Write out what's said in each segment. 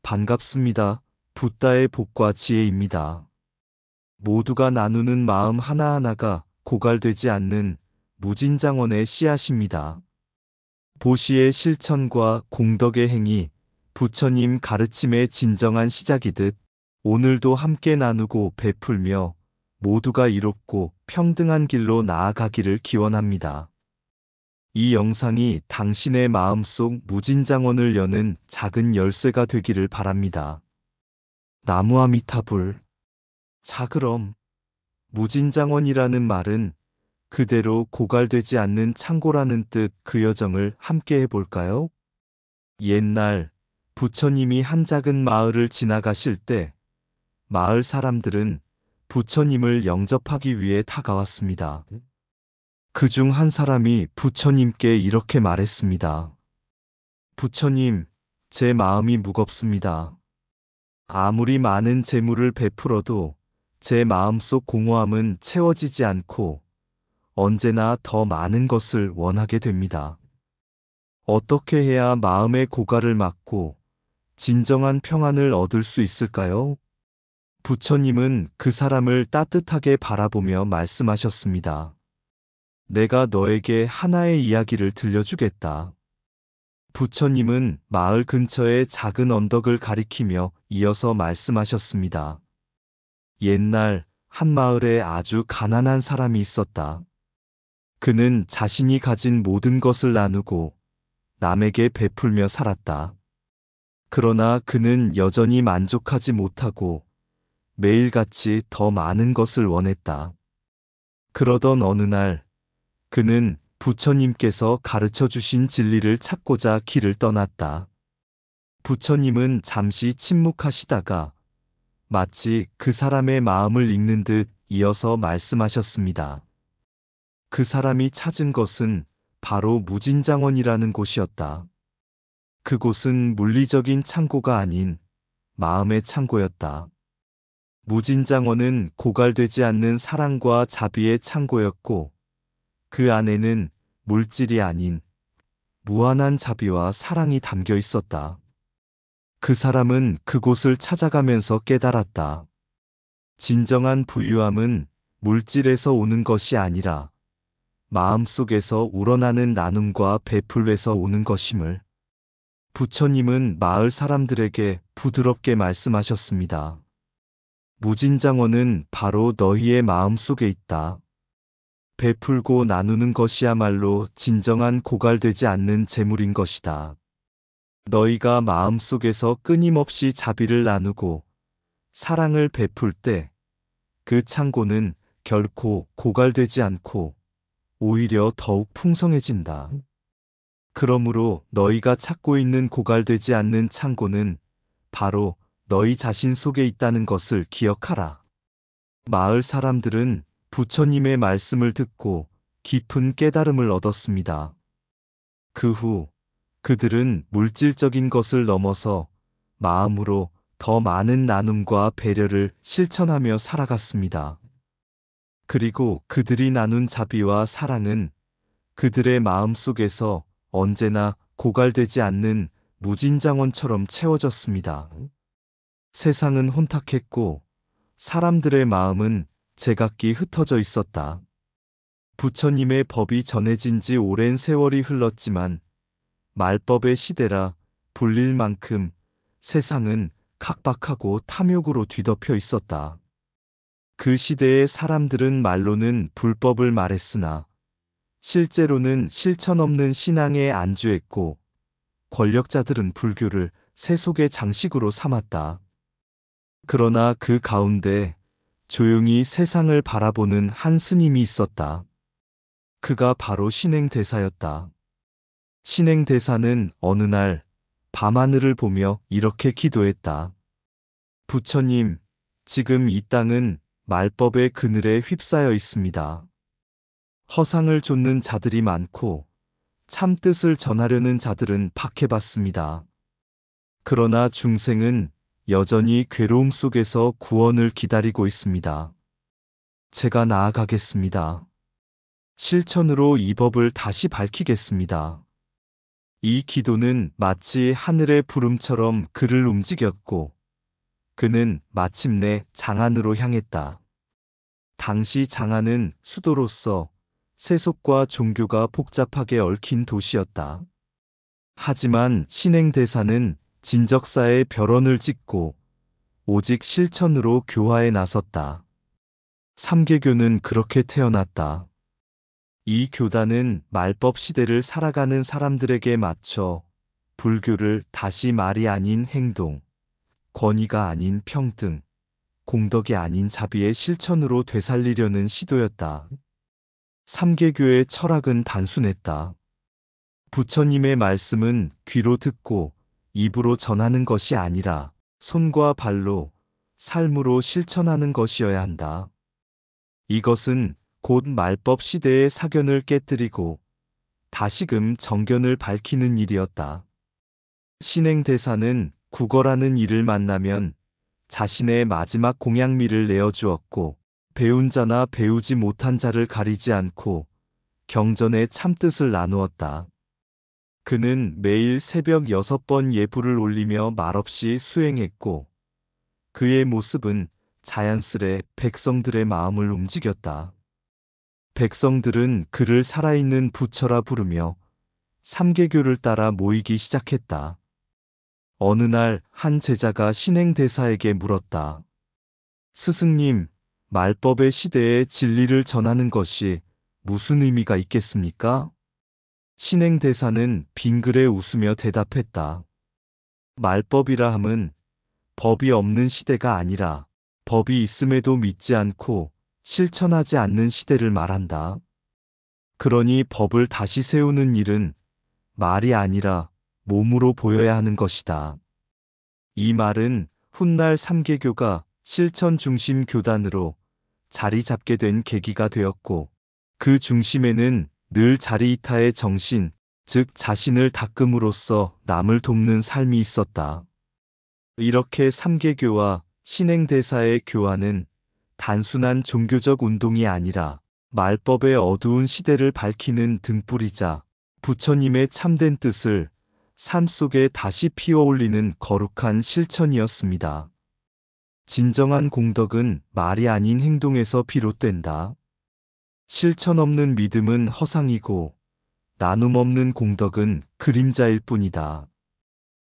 반갑습니다. 붓다의 복과 지혜입니다. 모두가 나누는 마음 하나하나가 고갈되지 않는 무진장원의 씨앗입니다. 보시의 실천과 공덕의 행위, 부처님 가르침의 진정한 시작이듯 오늘도 함께 나누고 베풀며 모두가 이롭고 평등한 길로 나아가기를 기원합니다. 이 영상이 당신의 마음속 무진장원을 여는 작은 열쇠가 되기를 바랍니다. 나무아미타불. 자, 그럼 무진장원이라는 말은 그대로 고갈되지 않는 창고라는 뜻, 그 여정을 함께 해볼까요? 옛날 부처님이 한 작은 마을을 지나가실 때 마을 사람들은 부처님을 영접하기 위해 다가왔습니다. 그중 한 사람이 부처님께 이렇게 말했습니다. 부처님, 제 마음이 무겁습니다. 아무리 많은 재물을 베풀어도 제 마음속 공허함은 채워지지 않고 언제나 더 많은 것을 원하게 됩니다. 어떻게 해야 마음의 고갈을 막고 진정한 평안을 얻을 수 있을까요? 부처님은 그 사람을 따뜻하게 바라보며 말씀하셨습니다. 내가 너에게 하나의 이야기를 들려주겠다. 부처님은 마을 근처의 작은 언덕을 가리키며 이어서 말씀하셨습니다. 옛날 한 마을에 아주 가난한 사람이 있었다. 그는 자신이 가진 모든 것을 나누고 남에게 베풀며 살았다. 그러나 그는 여전히 만족하지 못하고 매일같이 더 많은 것을 원했다. 그러던 어느 날 그는 부처님께서 가르쳐 주신 진리를 찾고자 길을 떠났다. 부처님은 잠시 침묵하시다가 마치 그 사람의 마음을 읽는 듯 이어서 말씀하셨습니다. 그 사람이 찾은 것은 바로 무진장원이라는 곳이었다. 그곳은 물리적인 창고가 아닌 마음의 창고였다. 무진장원은 고갈되지 않는 사랑과 자비의 창고였고 그 안에는 물질이 아닌 무한한 자비와 사랑이 담겨 있었다. 그 사람은 그곳을 찾아가면서 깨달았다. 진정한 부유함은 물질에서 오는 것이 아니라 마음속에서 우러나는 나눔과 베풀에서 오는 것임을. 부처님은 마을 사람들에게 부드럽게 말씀하셨습니다. 무진장원은 바로 너희의 마음속에 있다. 베풀고 나누는 것이야말로 진정한 고갈되지 않는 재물인 것이다. 너희가 마음속에서 끊임없이 자비를 나누고 사랑을 베풀 때 그 창고는 결코 고갈되지 않고 오히려 더욱 풍성해진다. 그러므로 너희가 찾고 있는 고갈되지 않는 창고는 바로 너희 자신 속에 있다는 것을 기억하라. 마을 사람들은 부처님의 말씀을 듣고 깊은 깨달음을 얻었습니다. 그 후 그들은 물질적인 것을 넘어서 마음으로 더 많은 나눔과 배려를 실천하며 살아갔습니다. 그리고 그들이 나눈 자비와 사랑은 그들의 마음 속에서 언제나 고갈되지 않는 무진장원처럼 채워졌습니다. 세상은 혼탁했고 사람들의 마음은 제각기 흩어져 있었다. 부처님의 법이 전해진 지 오랜 세월이 흘렀지만 말법의 시대라 불릴 만큼 세상은 각박하고 탐욕으로 뒤덮여 있었다. 그 시대의 사람들은 말로는 불법을 말했으나 실제로는 실천 없는 신앙에 안주했고 권력자들은 불교를 세속의 장식으로 삼았다. 그러나 그 가운데 조용히 세상을 바라보는 한 스님이 있었다. 그가 바로 신행대사였다. 신행대사는 어느 날 밤하늘을 보며 이렇게 기도했다. 부처님, 지금 이 땅은 말법의 그늘에 휩싸여 있습니다. 허상을 좇는 자들이 많고 참뜻을 전하려는 자들은 박해받습니다. 그러나 중생은 여전히 괴로움 속에서 구원을 기다리고 있습니다. 제가 나아가겠습니다. 실천으로 이 법을 다시 밝히겠습니다. 이 기도는 마치 하늘의 부름처럼 그를 움직였고 그는 마침내 장안으로 향했다. 당시 장안은 수도로서 세속과 종교가 복잡하게 얽힌 도시였다. 하지만 신행대사는 진적사의 벼런을 찍고 오직 실천으로 교화에 나섰다. 삼계교는 그렇게 태어났다. 이 교단은 말법 시대를 살아가는 사람들에게 맞춰 불교를 다시 말이 아닌 행동, 권위가 아닌 평등, 공덕이 아닌 자비의 실천으로 되살리려는 시도였다. 삼계교의 철학은 단순했다. 부처님의 말씀은 귀로 듣고 입으로 전하는 것이 아니라 손과 발로, 삶으로 실천하는 것이어야 한다. 이것은 곧 말법 시대의 사견을 깨뜨리고 다시금 정견을 밝히는 일이었다. 신행대사는 구걸하는 이를 만나면 자신의 마지막 공양미를 내어주었고 배운 자나 배우지 못한 자를 가리지 않고 경전의 참뜻을 나누었다. 그는 매일 새벽 6번 예불을 올리며 말없이 수행했고 그의 모습은 자연스레 백성들의 마음을 움직였다. 백성들은 그를 살아있는 부처라 부르며 삼계교를 따라 모이기 시작했다. 어느 날 한 제자가 신행대사에게 물었다. 스승님, 말법의 시대에 진리를 전하는 것이 무슨 의미가 있겠습니까? 신행대사는 빙그레 웃으며 대답했다. 말법이라 함은 법이 없는 시대가 아니라 법이 있음에도 믿지 않고 실천하지 않는 시대를 말한다. 그러니 법을 다시 세우는 일은 말이 아니라 몸으로 보여야 하는 것이다. 이 말은 훗날 삼계교가 실천 중심 교단으로 자리 잡게 된 계기가 되었고 그 중심에는 늘 자리이타의 정신, 즉 자신을 닦음으로써 남을 돕는 삶이 있었다. 이렇게 삼계교와 신행대사의 교화는 단순한 종교적 운동이 아니라 말법의 어두운 시대를 밝히는 등불이자 부처님의 참된 뜻을 삶 속에 다시 피어올리는 거룩한 실천이었습니다. 진정한 공덕은 말이 아닌 행동에서 비롯된다. 실천 없는 믿음은 허상이고 나눔 없는 공덕은 그림자일 뿐이다.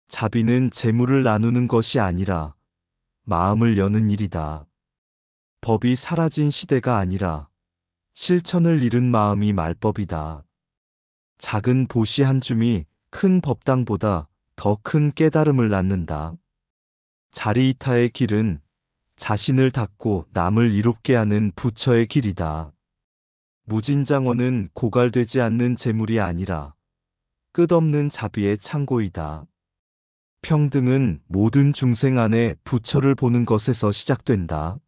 자비는 재물을 나누는 것이 아니라 마음을 여는 일이다. 법이 사라진 시대가 아니라 실천을 잃은 마음이 말법이다. 작은 보시 한 줌이 큰 법당보다 더 큰 깨달음을 낳는다. 자리이타의 길은 자신을 닦고 남을 이롭게 하는 부처의 길이다. 무진장원은 고갈되지 않는 재물이 아니라 끝없는 자비의 창고이다. 평등은 모든 중생 안에 부처를 보는 것에서 시작된다.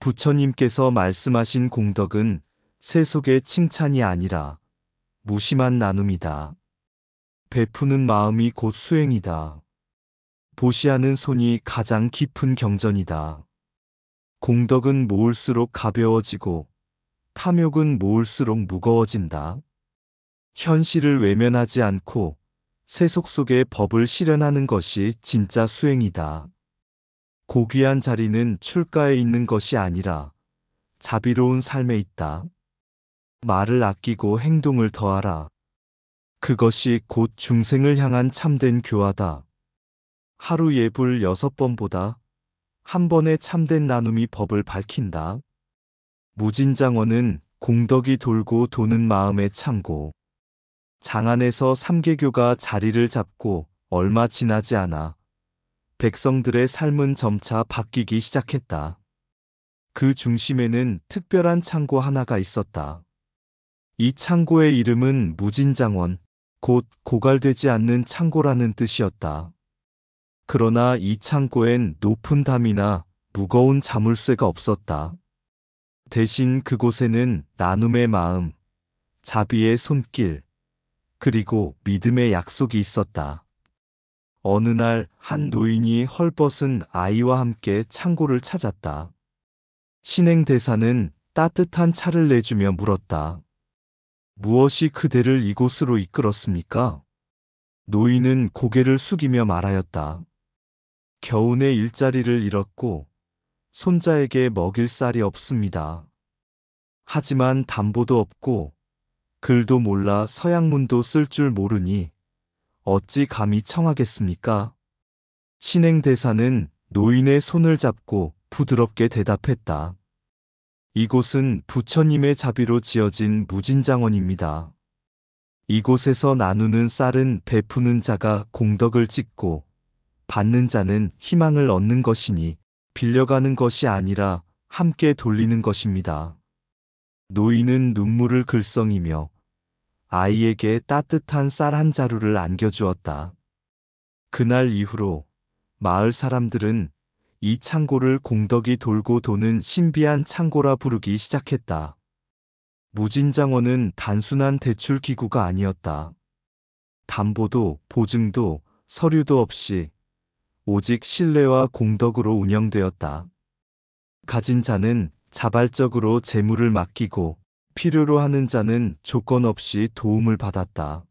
부처님께서 말씀하신 공덕은 세속의 칭찬이 아니라 무심한 나눔이다. 베푸는 마음이 곧 수행이다. 보시하는 손이 가장 깊은 경전이다. 공덕은 모을수록 가벼워지고 탐욕은 모을수록 무거워진다. 현실을 외면하지 않고 세속 속의 법을 실현하는 것이 진짜 수행이다. 고귀한 자리는 출가에 있는 것이 아니라 자비로운 삶에 있다. 말을 아끼고 행동을 더하라. 그것이 곧 중생을 향한 참된 교화다. 하루 예불 6번보다 한 번의 참된 나눔이 법을 밝힌다. 무진장원은 공덕이 돌고 도는 마음의 창고. 장안에서 삼계교가 자리를 잡고 얼마 지나지 않아 백성들의 삶은 점차 바뀌기 시작했다. 그 중심에는 특별한 창고 하나가 있었다. 이 창고의 이름은 무진장원, 곧 고갈되지 않는 창고라는 뜻이었다. 그러나 이 창고엔 높은 담이나 무거운 자물쇠가 없었다. 대신 그곳에는 나눔의 마음, 자비의 손길, 그리고 믿음의 약속이 있었다. 어느 날 한 노인이 헐벗은 아이와 함께 창고를 찾았다. 신행대사는 따뜻한 차를 내주며 물었다. 무엇이 그대를 이곳으로 이끌었습니까? 노인은 고개를 숙이며 말하였다. 겨우내 일자리를 잃었고 손자에게 먹일 쌀이 없습니다. 하지만 담보도 없고 글도 몰라 서양문도 쓸 줄 모르니 어찌 감히 청하겠습니까? 신행대사는 노인의 손을 잡고 부드럽게 대답했다. 이곳은 부처님의 자비로 지어진 무진장원입니다. 이곳에서 나누는 쌀은 베푸는 자가 공덕을 짓고 받는 자는 희망을 얻는 것이니 빌려가는 것이 아니라 함께 돌리는 것입니다. 노인은 눈물을 글썽이며 아이에게 따뜻한 쌀 한 자루를 안겨주었다. 그날 이후로 마을 사람들은 이 창고를 공덕이 돌고 도는 신비한 창고라 부르기 시작했다. 무진장원은 단순한 대출 기구가 아니었다. 담보도 보증도 서류도 없이 오직 신뢰와 공덕으로 운영되었다. 가진 자는 자발적으로 재물을 맡기고 필요로 하는 자는 조건 없이 도움을 받았다.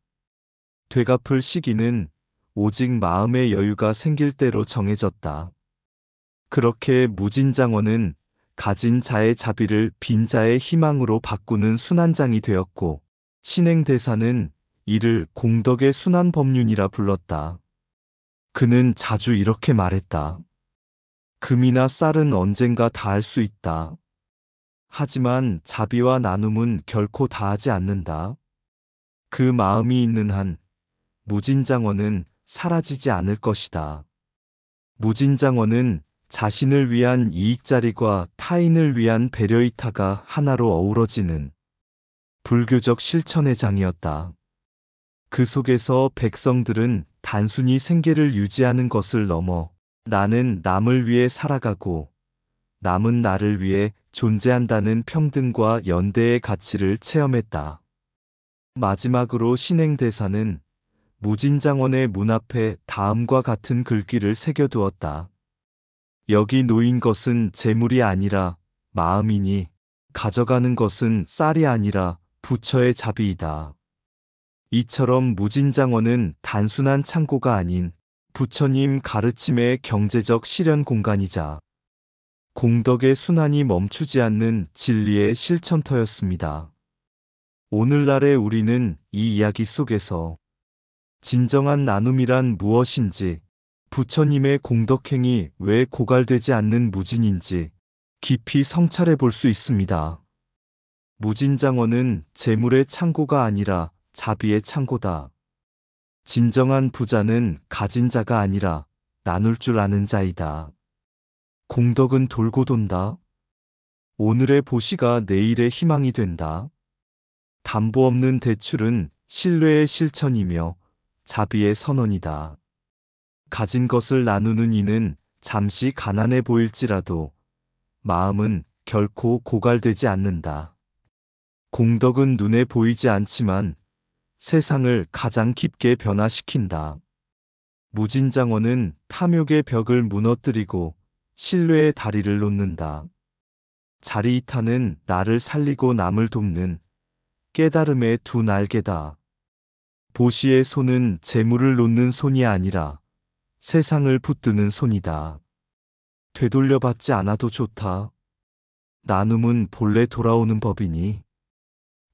되갚을 시기는 오직 마음의 여유가 생길 대로 정해졌다. 그렇게 무진장원은 가진 자의 자비를 빈자의 희망으로 바꾸는 순환장이 되었고, 신행대사는 이를 공덕의 순환법륜이라 불렀다. 그는 자주 이렇게 말했다. 금이나 쌀은 언젠가 다할 수 있다. 하지만 자비와 나눔은 결코 다하지 않는다. 그 마음이 있는 한 무진장원은 사라지지 않을 것이다. 무진장원은 자신을 위한 이익자리과 타인을 위한 배려이타가 하나로 어우러지는 불교적 실천의 장이었다. 그 속에서 백성들은 단순히 생계를 유지하는 것을 넘어 나는 남을 위해 살아가고 남은 나를 위해 존재한다는 평등과 연대의 가치를 체험했다. 마지막으로 신행대사는 무진장원의 문 앞에 다음과 같은 글귀를 새겨두었다. 여기 놓인 것은 재물이 아니라 마음이니 가져가는 것은 쌀이 아니라 부처의 자비이다. 이처럼 무진장원은 단순한 창고가 아닌 부처님 가르침의 경제적 실현 공간이자 공덕의 순환이 멈추지 않는 진리의 실천터였습니다. 오늘날의 우리는 이 이야기 속에서 진정한 나눔이란 무엇인지, 부처님의 공덕행이 왜 고갈되지 않는 무진인지 깊이 성찰해 볼 수 있습니다. 무진장원은 재물의 창고가 아니라 자비의 창고다. 진정한 부자는 가진 자가 아니라 나눌 줄 아는 자이다. 공덕은 돌고 돈다. 오늘의 보시가 내일의 희망이 된다. 담보 없는 대출은 신뢰의 실천이며 자비의 선언이다. 가진 것을 나누는 이는 잠시 가난해 보일지라도 마음은 결코 고갈되지 않는다. 공덕은 눈에 보이지 않지만 세상을 가장 깊게 변화시킨다. 무진장원은 탐욕의 벽을 무너뜨리고 신뢰의 다리를 놓는다. 자리이타는 나를 살리고 남을 돕는 깨달음의 두 날개다. 보시의 손은 재물을 놓는 손이 아니라 세상을 붙드는 손이다. 되돌려받지 않아도 좋다. 나눔은 본래 돌아오는 법이니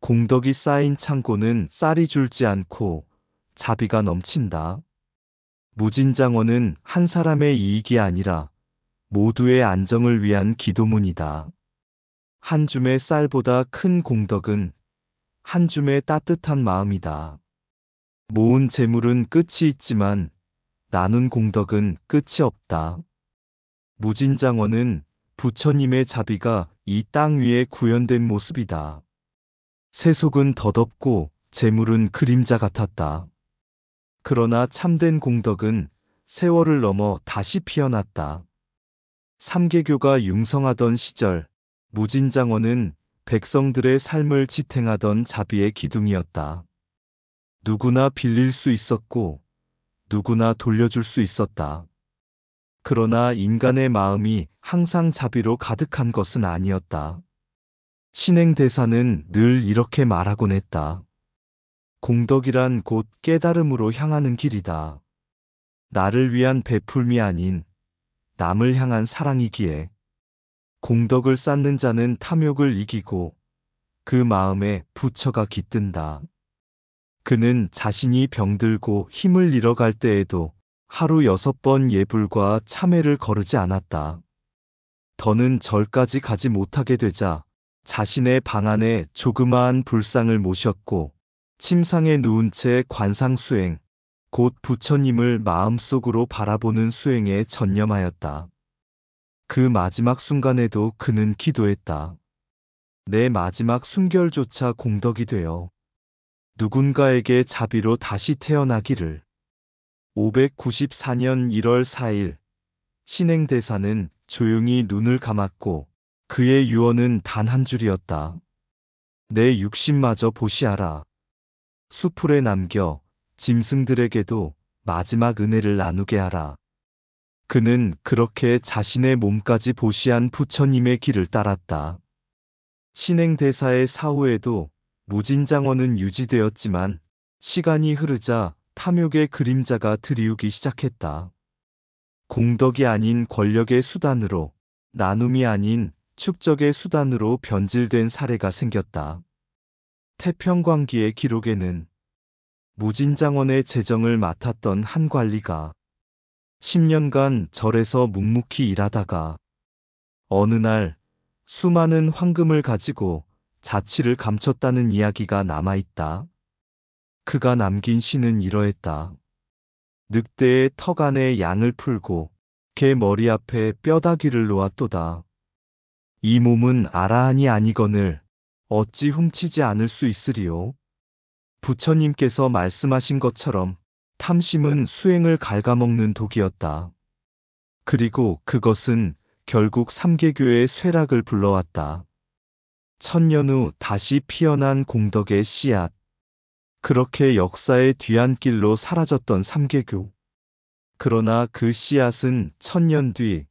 공덕이 쌓인 창고는 쌀이 줄지 않고 자비가 넘친다. 무진장원은 한 사람의 이익이 아니라 모두의 안정을 위한 기도문이다. 한 줌의 쌀보다 큰 공덕은 한 줌의 따뜻한 마음이다. 모은 재물은 끝이 있지만 나눈 공덕은 끝이 없다. 무진장원은 부처님의 자비가 이 땅 위에 구현된 모습이다. 세속은 덧없고 재물은 그림자 같았다. 그러나 참된 공덕은 세월을 넘어 다시 피어났다. 삼계교가 융성하던 시절, 무진장원은 백성들의 삶을 지탱하던 자비의 기둥이었다. 누구나 빌릴 수 있었고 누구나 돌려줄 수 있었다. 그러나 인간의 마음이 항상 자비로 가득한 것은 아니었다. 신행대사는 늘 이렇게 말하곤 했다. 공덕이란 곧 깨달음으로 향하는 길이다. 나를 위한 베풀미 아닌 남을 향한 사랑이기에 공덕을 쌓는 자는 탐욕을 이기고 그 마음에 부처가 깃든다. 그는 자신이 병들고 힘을 잃어갈 때에도 하루 6번 예불과 참회를 거르지 않았다. 더는 절까지 가지 못하게 되자 자신의 방 안에 조그마한 불상을 모셨고 침상에 누운 채 관상수행, 곧 부처님을 마음속으로 바라보는 수행에 전념하였다. 그 마지막 순간에도 그는 기도했다. 내 마지막 숨결조차 공덕이 되어 누군가에게 자비로 다시 태어나기를. 594년 1월 4일 신행대사는 조용히 눈을 감았고 그의 유언은 단 한 줄이었다. 내 육신마저 보시하라. 수풀에 남겨 짐승들에게도 마지막 은혜를 나누게 하라. 그는 그렇게 자신의 몸까지 보시한 부처님의 길을 따랐다. 신행대사의 사후에도 무진장원은 유지되었지만 시간이 흐르자 탐욕의 그림자가 드리우기 시작했다. 공덕이 아닌 권력의 수단으로, 나눔이 아닌 축적의 수단으로 변질된 사례가 생겼다. 태평광기의 기록에는 무진장원의 재정을 맡았던 한 관리가 10년간 절에서 묵묵히 일하다가 어느 날 수많은 황금을 가지고 자취를 감췄다는 이야기가 남아있다. 그가 남긴 시는 이러했다. 늑대의 턱 안에 양을 풀고 개 머리 앞에 뼈다귀를 놓았도다. 이 몸은 아라한이 아니거늘 어찌 훔치지 않을 수 있으리요. 부처님께서 말씀하신 것처럼 탐심은 수행을 갉아먹는 독이었다. 그리고 그것은 결국 삼계교의 쇠락을 불러왔다. 1000년 후 다시 피어난 공덕의 씨앗. 그렇게 역사의 뒤안길로 사라졌던 삼계교. 그러나 그 씨앗은 1000년 뒤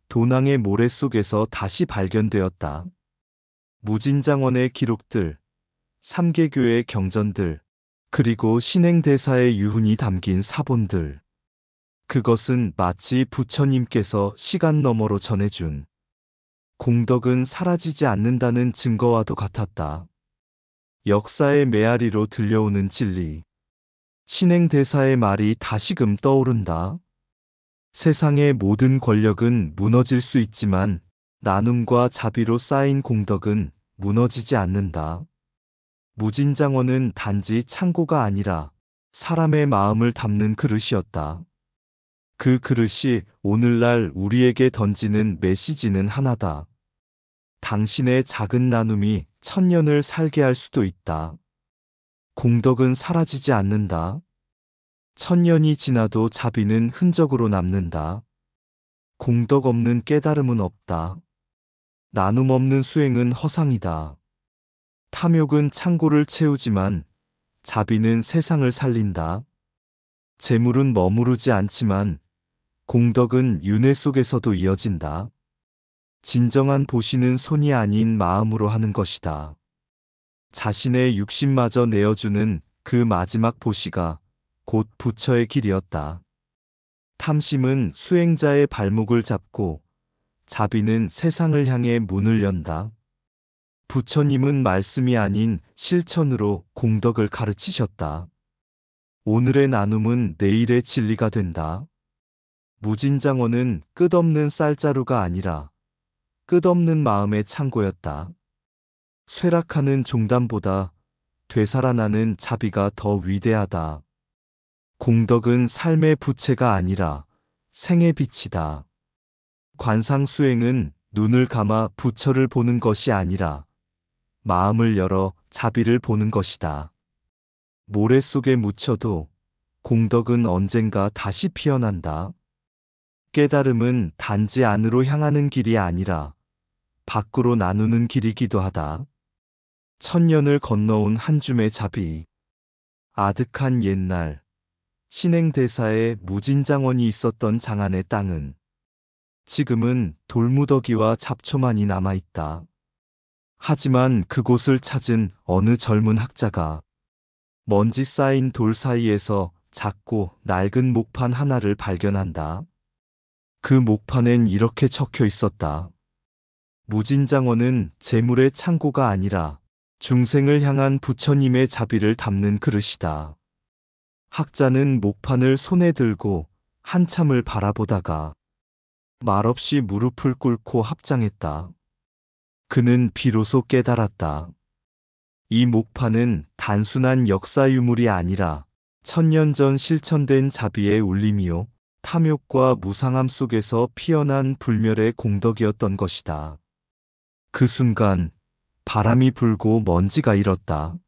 도낭의 모래 속에서 다시 발견되었다. 무진장원의 기록들, 삼계교의 경전들, 그리고 신행대사의 유훈이 담긴 사본들. 그것은 마치 부처님께서 시간 너머로 전해준 공덕은 사라지지 않는다는 증거와도 같았다. 역사의 메아리로 들려오는 진리. 신행대사의 말이 다시금 떠오른다. 세상의 모든 권력은 무너질 수 있지만 나눔과 자비로 쌓인 공덕은 무너지지 않는다. 무진장원은 단지 창고가 아니라 사람의 마음을 담는 그릇이었다. 그 그릇이 오늘날 우리에게 던지는 메시지는 하나다. 당신의 작은 나눔이 1000년을 살게 할 수도 있다. 공덕은 사라지지 않는다. 1000년이 지나도 자비는 흔적으로 남는다. 공덕 없는 깨달음은 없다. 나눔 없는 수행은 허상이다. 탐욕은 창고를 채우지만 자비는 세상을 살린다. 재물은 머무르지 않지만 공덕은 윤회 속에서도 이어진다. 진정한 보시는 손이 아닌 마음으로 하는 것이다. 자신의 육신마저 내어주는 그 마지막 보시가 곧 부처의 길이었다. 탐심은 수행자의 발목을 잡고 자비는 세상을 향해 문을 연다. 부처님은 말씀이 아닌 실천으로 공덕을 가르치셨다. 오늘의 나눔은 내일의 진리가 된다. 무진장원은 끝없는 쌀자루가 아니라 끝없는 마음의 창고였다. 쇠락하는 종단보다 되살아나는 자비가 더 위대하다. 공덕은 삶의 부채가 아니라 생의 빛이다. 관상수행은 눈을 감아 부처를 보는 것이 아니라 마음을 열어 자비를 보는 것이다. 모래 속에 묻혀도 공덕은 언젠가 다시 피어난다. 깨달음은 단지 안으로 향하는 길이 아니라 밖으로 나누는 길이기도 하다. 1000년을 건너온 한 줌의 자비. 아득한 옛날 신행대사에 무진장원이 있었던 장안의 땅은 지금은 돌무더기와 잡초만이 남아있다. 하지만 그곳을 찾은 어느 젊은 학자가 먼지 쌓인 돌 사이에서 작고 낡은 목판 하나를 발견한다. 그 목판엔 이렇게 적혀 있었다. 무진장어는 재물의 창고가 아니라 중생을 향한 부처님의 자비를 담는 그릇이다. 학자는 목판을 손에 들고 한참을 바라보다가 말없이 무릎을 꿇고 합장했다. 그는 비로소 깨달았다. 이 목판은 단순한 역사 유물이 아니라 천년 전 실천된 자비의 울림이요, 탐욕과 무상함 속에서 피어난 불멸의 공덕이었던 것이다. 그 순간 바람이 불고 먼지가 일었다.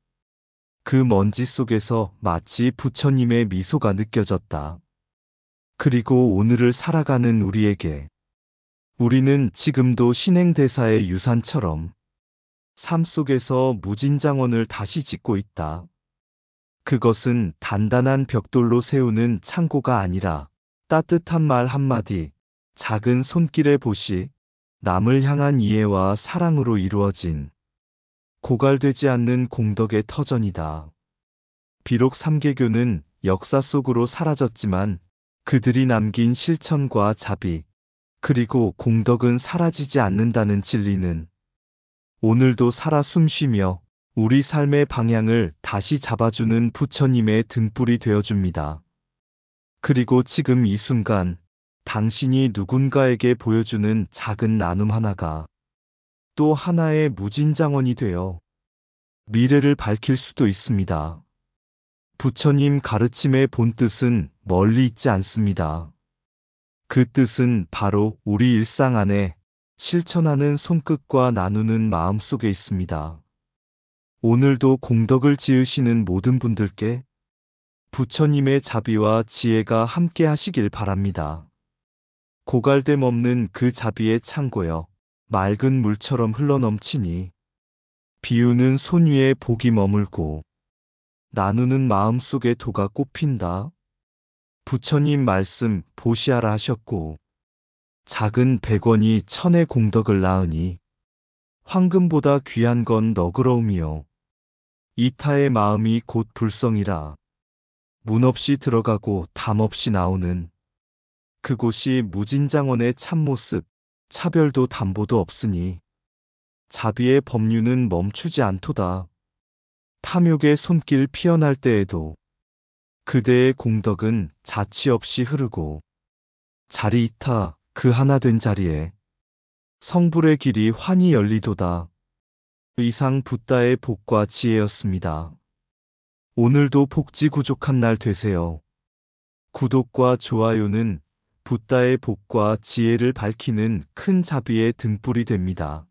그 먼지 속에서 마치 부처님의 미소가 느껴졌다. 그리고 오늘을 살아가는 우리는 지금도 신행대사의 유산처럼 삶 속에서 무진장원을 다시 짓고 있다. 그것은 단단한 벽돌로 세우는 창고가 아니라 따뜻한 말 한마디, 작은 손길의 보시, 남을 향한 이해와 사랑으로 이루어진 고갈되지 않는 공덕의 터전이다. 비록 삼계교는 역사 속으로 사라졌지만 그들이 남긴 실천과 자비, 그리고 공덕은 사라지지 않는다는 진리는 오늘도 살아 숨쉬며 우리 삶의 방향을 다시 잡아주는 부처님의 등불이 되어줍니다. 그리고 지금 이 순간 당신이 누군가에게 보여주는 작은 나눔 하나가 또 하나의 무진장원이 되어 미래를 밝힐 수도 있습니다. 부처님 가르침의 본뜻은 멀리 있지 않습니다. 그 뜻은 바로 우리 일상 안에 실천하는 손끝과 나누는 마음 속에 있습니다. 오늘도 공덕을 지으시는 모든 분들께 부처님의 자비와 지혜가 함께 하시길 바랍니다. 고갈됨 없는 그 자비의 창고여, 맑은 물처럼 흘러넘치니 비우는 손 위에 복이 머물고 나누는 마음 속에 도가 꽃핀다. 부처님 말씀 보시하라 하셨고 작은 100원이 천의 공덕을 낳으니 황금보다 귀한 건 너그러움이요 이타의 마음이 곧 불성이라. 문 없이 들어가고 담 없이 나오는 그곳이 무진장원의 참모습, 차별도 담보도 없으니 자비의 법륜은 멈추지 않도다. 탐욕의 손길 피어날 때에도 그대의 공덕은 자취 없이 흐르고 자리이타 그 하나 된 자리에 성불의 길이 환히 열리도다. 이상 붓다의 복과 지혜였습니다. 오늘도 복지 구족한 날 되세요. 구독과 좋아요는 붓다의 복과 지혜를 밝히는 큰 자비의 등불이 됩니다.